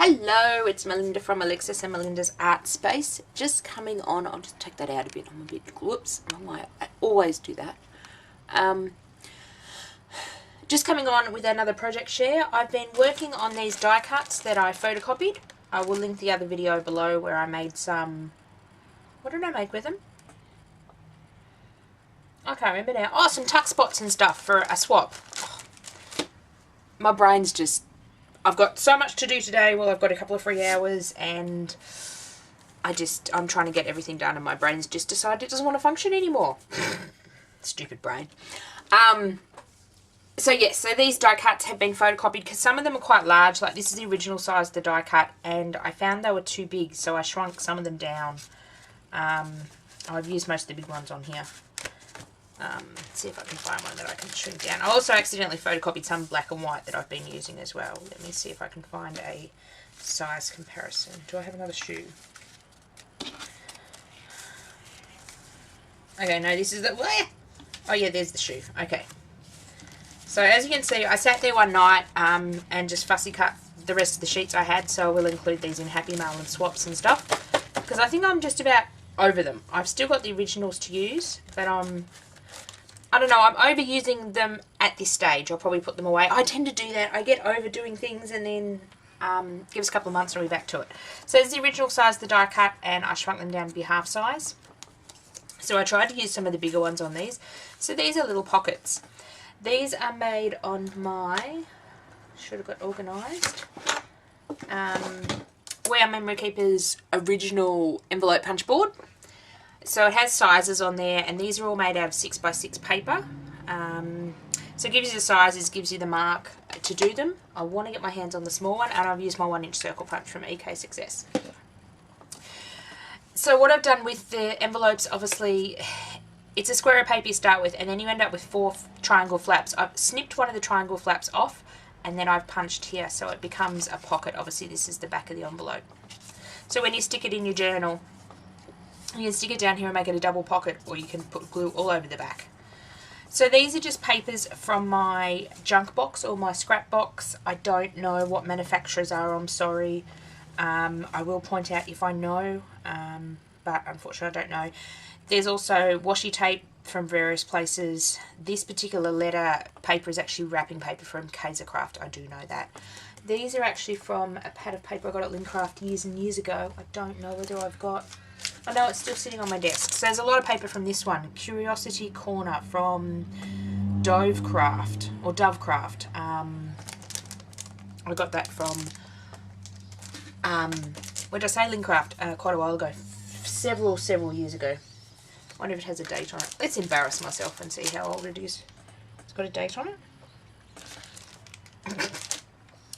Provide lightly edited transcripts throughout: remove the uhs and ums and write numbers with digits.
Hello, it's Melinda from Alexis and Melinda's Art Space. Just coming on, I'll just take that out a bit. I'm a bit, whoops, I always do that. Just coming on with another project share. I've been working on these die cuts that I photocopied. I will link the other video below where I made some, what did I make with them? I can't remember now. Oh, some tuck spots and stuff for a swap. My brain's just, I've got so much to do today. Well, I've got a couple of free hours and I'm trying to get everything done and my brain's just decided it doesn't want to function anymore. Stupid brain. So yes, so these die cuts have been photocopied because some of them are quite large. Like this is the original size of the die cut and I found they were too big, so I shrunk some of them down. I've used most of the big ones on here. Let's see if I can find one that I can shrink down. I also accidentally photocopied some black and white that I've been using as well. Let me see if I can find a size comparison. Do I have another shoe? Okay, no, this is the... Oh yeah, there's the shoe. Okay. So as you can see, I sat there one night and just fussy cut the rest of the sheets I had, so I will include these in Happy Mail and swaps and stuff. Because I think I'm just about over them. I've still got the originals to use, but I don't know, I'm overusing them at this stage. I'll probably put them away. I tend to do that. I get overdoing things and then give us a couple of months and we'll be back to it. So it's the original size, the die cut, and I shrunk them down to be half size. So I tried to use some of the bigger ones on these. So these are little pockets. These are made on my, should have got organised, Where Memory Keeper's original envelope punch board. So it has sizes on there, and these are all made out of 6x6 paper. So it gives you the sizes, gives you the mark to do them. I want to get my hands on the small one, and I've used my 1-inch circle punch from EK Success. So what I've done with the envelopes, obviously, it's a square of paper you start with, and then you end up with 4 triangle flaps. I've snipped one of the triangle flaps off, and then I've punched here, so it becomes a pocket. Obviously, this is the back of the envelope. So when you stick it in your journal, you can stick it down here and make it a double pocket, or you can put glue all over the back. So these are just papers from my junk box or my scrap box. I don't know what manufacturers are, I'm sorry. I will point out if I know, but unfortunately I don't know. There's also washi tape from various places. This particular letter paper is actually wrapping paper from Kaisercraft, I do know that. These are actually from a pad of paper I got at Lincraft years and years ago. I don't know whether I've got... I know it's still sitting on my desk. So there's a lot of paper from this one. Curiosity Corner from Dovecraft, or Dovecraft. I got that from, where did I say, Lincraft, quite a while ago. Several years ago. I wonder if it has a date on it. Let's embarrass myself and see how old it is. It's got a date on it.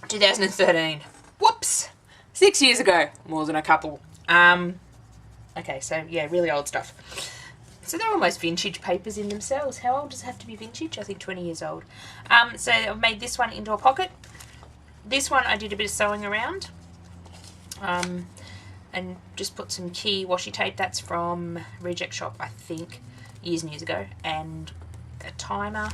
2013. Whoops! 6 years ago. More than a couple. Okay, so yeah, really old stuff. So they're almost vintage papers in themselves. How old does it have to be vintage? I think 20 years old. So I've made this one into a pocket. This one I did a bit of sewing around. And just put some key washi tape. That's from Reject Shop, I think, years and years ago. And a timer.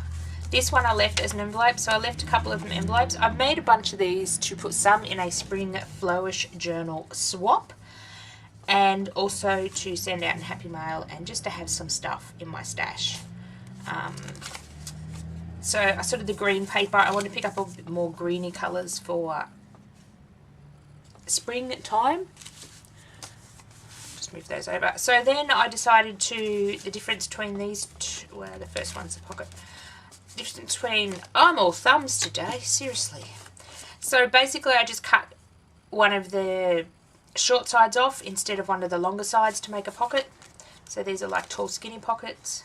This one I left as an envelope, so I left a couple of envelopes. I've made a bunch of these to put some in a Spring Flourish journal swap. And also to send out in Happy Mail and just to have some stuff in my stash. So I sort of the green paper, I want to pick up a bit more greeny colours for springtime. Just move those over. So then I decided the difference between these two, well, the first one's the pocket. Difference between, I'm all thumbs today, seriously. So basically I just cut one of the short sides off instead of one of the longer sides to make a pocket. So these are like tall skinny pockets.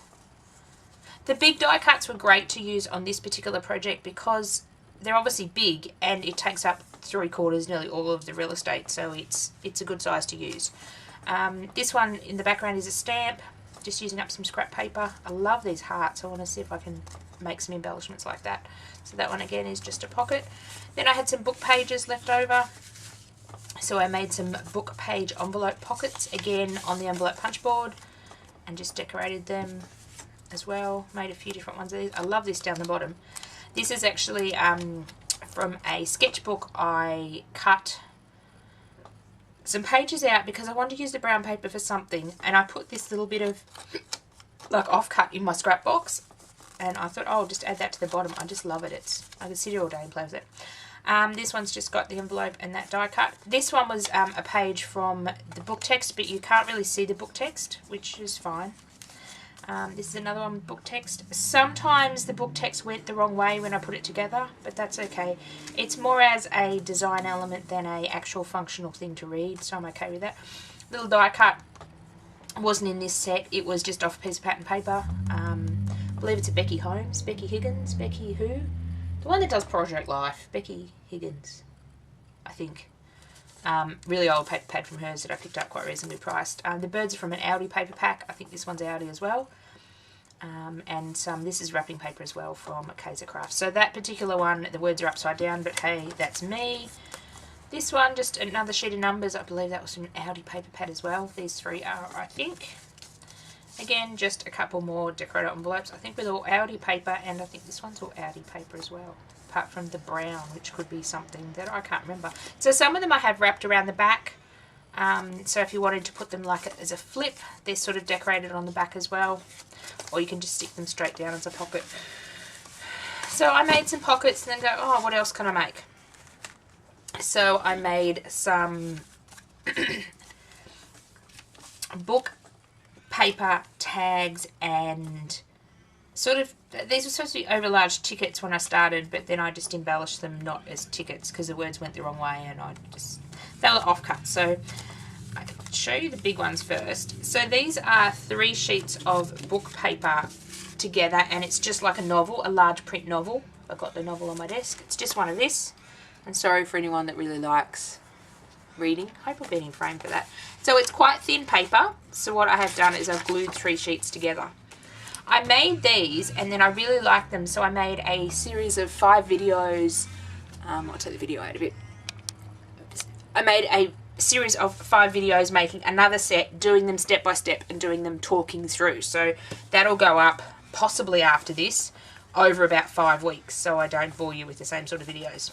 The big die cuts were great to use on this particular project because they're obviously big and it takes up 3/4, nearly all of the real estate, so it's a good size to use. This one in the background is a stamp, just using up some scrap paper. I love these hearts. I want to see if I can make some embellishments like that. So that one again is just a pocket. Then I had some book pages left over. So I made some book page envelope pockets, again on the envelope punch board, and just decorated them as well. Made a few different ones of these. I love this down the bottom. This is actually from a sketchbook I cut some pages out because I wanted to use the brown paper for something, and I put this little bit of like offcut in my scrap box, and I thought, oh, I'll just add that to the bottom. I just love it. I can sit here all day and play with it. This one's just got the envelope and that die cut. This one was a page from the book text, but you can't really see the book text, which is fine. This is another one with book text. Sometimes the book text went the wrong way when I put it together, but that's okay. It's more as a design element than a actual functional thing to read, so I'm okay with that. Little die cut wasn't in this set. It was just off a piece of pattern paper. I believe it's a Becky Holmes, Becky Higgins, Becky who? The one that does Project Life, Becky Higgins, I think. Really old paper pad from hers that I picked up quite reasonably priced. The birds are from an Audi paper pack. I think this one's Audi as well. And this is wrapping paper as well from Kaiser Craft. So that particular one, the words are upside down, but hey, that's me. This one, just another sheet of numbers. I believe that was from an Audi paper pad as well. These three are, I think. Again, just a couple more decorator envelopes. I think with all Audi paper, and I think this one's all Audi paper as well. Apart from the brown, which could be something that I can't remember. So some of them I have wrapped around the back. So if you wanted to put them like as a flip, they're sort of decorated on the back as well. Or you can just stick them straight down as a pocket. So I made some pockets and then go, oh, what else can I make? So I made some book paper tags, and sort of, these were supposed to be over large tickets when I started, but then I just embellished them not as tickets because the words went the wrong way and I just, they were offcut. So I can show you the big ones first. So these are 3 sheets of book paper together, and it's just like a novel, a large print novel. I've got the novel on my desk. It's just one of this. And sorry for anyone that really likes reading. I hope I've been in frame for that. So it's quite thin paper. So what I have done is I've glued 3 sheets together. I made these and then I really liked them, so I made a series of 5 videos. I'll take the video out of it. I made a series of 5 videos making another set, doing them step by step and doing them talking through. So that'll go up possibly after this over about 5 weeks, so I don't bore you with the same sort of videos.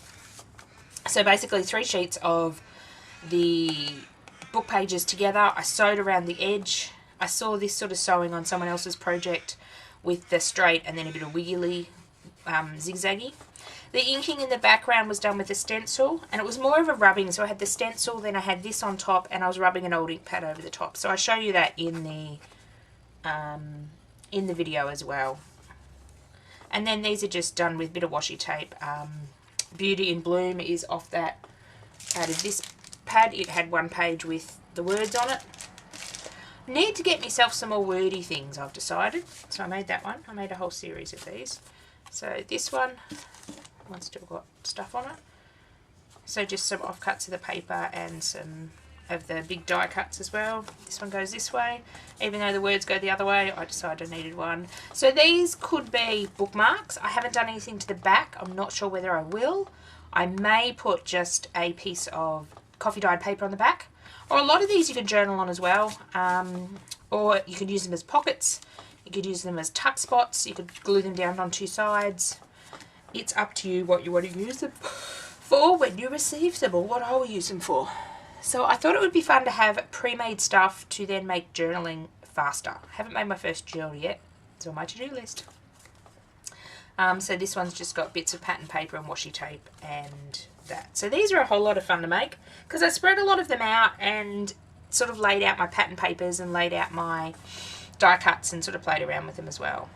So basically 3 sheets of the book pages together. I sewed around the edge. I saw this sort of sewing on someone else's project with the straight and then a bit of wiggly zigzaggy. The inking in the background was done with a stencil, and it was more of a rubbing. So I had the stencil, then I had this on top, and I was rubbing an old ink pad over the top. So I show you that in the video as well. And then these are just done with a bit of washi tape. Beauty in Bloom is off that, out of this pad. It had 1 page with the words on it. Need to get myself some more wordy things, I've decided. So I made that one. I made a whole series of these. So this one's still got stuff on it. So just some offcuts of the paper and some of the big die cuts as well. This one goes this way. Even though the words go the other way, I decided I needed one. So these could be bookmarks. I haven't done anything to the back. I'm not sure whether I will. I may put just a piece of coffee dyed paper on the back. Or a lot of these you can journal on as well. Or you could use them as pockets. You could use them as tuck spots. You could glue them down on 2 sides. It's up to you what you want to use them for when you receive them, or what I will use them for. So I thought it would be fun to have pre-made stuff to then make journaling faster. I haven't made my first journal yet. It's on my to-do list. So this one's just got bits of pattern paper and washi tape and that. So these are a whole lot of fun to make because I spread a lot of them out and sort of laid out my pattern papers and laid out my die cuts and sort of played around with them as well.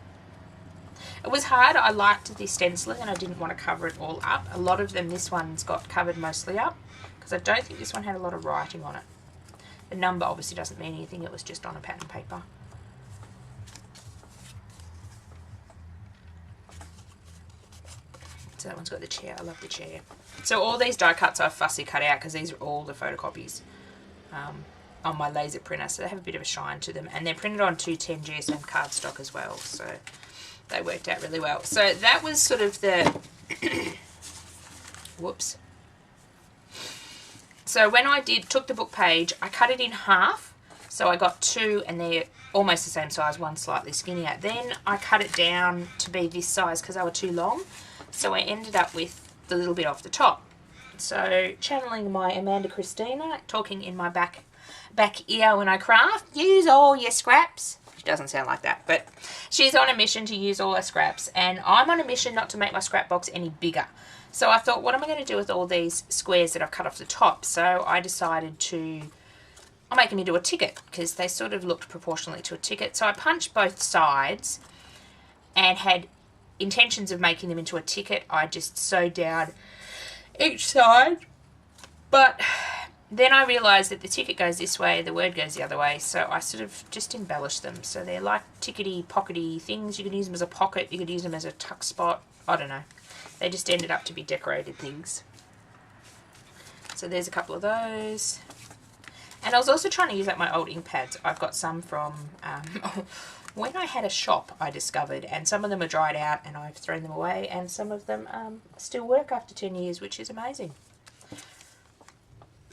It was hard. I liked the stenciling and I didn't want to cover it all up. A lot of them, this one's got covered mostly up because I don't think this one had a lot of writing on it. The number obviously doesn't mean anything. It was just on a pattern paper. So that one's got the chair. I love the chair. So all these die cuts I've fussy cut out because these are all the photocopies on my laser printer. So they have a bit of a shine to them. And they're printed on 210 GSM cardstock as well. So they worked out really well. So that was sort of the... whoops. So when I took the book page, I cut it in half. So I got 2 and they're almost the same size, one slightly skinnier. Then I cut it down to be this size because they were too long. So I ended up with the little bit off the top. So channeling my Amanda Christina, talking in my back ear when I craft, use all your scraps. She doesn't sound like that, but she's on a mission to use all her scraps, and I'm on a mission not to make my scrap box any bigger. So I thought, what am I going to do with all these squares that I've cut off the top? So I decided I'll make them into a ticket, because they sort of looked proportionally to a ticket. So I punched both sides and had intentions of making them into a ticket. I just sewed down each side, but then I realised that the ticket goes this way, the word goes the other way, so I sort of just embellished them. So they're like tickety, pockety things. You could use them as a pocket, you could use them as a tuck spot, I don't know. They just ended up to be decorated things. So there's a couple of those. And I was also trying to use up my old ink pads. I've got some from when I had a shop, I discovered, and some of them are dried out and I've thrown them away, and some of them still work after 10 years, which is amazing.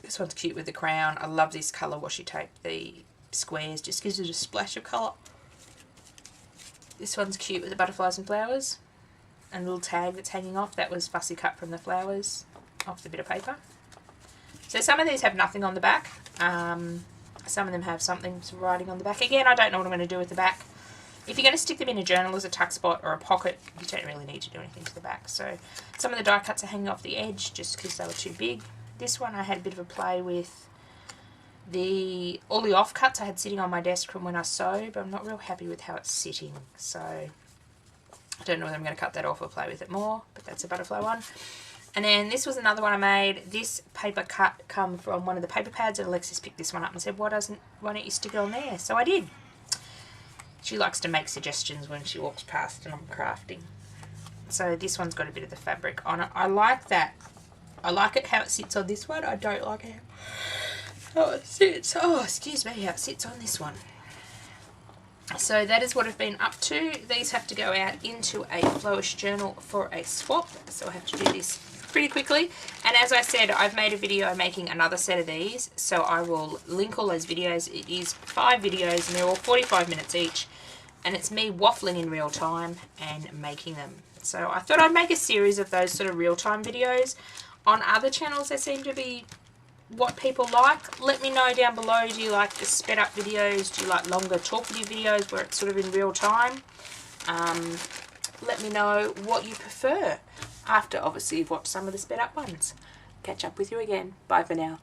This one's cute with the crown. I love this colour washi tape. The squares just gives it a splash of colour. This one's cute with the butterflies and flowers. And a little tag that's hanging off. That was fussy cut from the flowers off the bit of paper. So some of these have nothing on the back. Some of them have some writing on the back. Again, I don't know what I'm going to do with the back. If you're going to stick them in a journal as a tuck spot or a pocket, you don't really need to do anything to the back. So some of the die cuts are hanging off the edge just because they were too big. This one I had a bit of a play with. All the offcuts I had sitting on my desk from when I sewed, but I'm not real happy with how it's sitting. So I don't know whether I'm going to cut that off or play with it more, but that's a butterfly one. And then this was another one I made. This paper cut come from one of the paper pads, and Alexis picked this one up and said, why don't you stick it on there? So I did. She likes to make suggestions when she walks past and I'm crafting. So this one's got a bit of the fabric on it. I like that. I like it how it sits on this one. I don't like how it sits. Oh, excuse me, how it sits on this one. So that is what I've been up to. These have to go out into a flourish journal for a swap. So I have to do this pretty quickly. And as I said, I've made a video making another set of these. So I will link all those videos. It is 5 videos and they're all 45 minutes each. And it's me waffling in real time and making them. So I thought I'd make a series of those sort of real-time videos. On other channels, they seem to be what people like. Let me know down below, do you like the sped up videos? Do you like longer talkative videos where it's sort of in real time? Let me know what you prefer after obviously you've watched some of the sped up ones. Catch up with you again. Bye for now.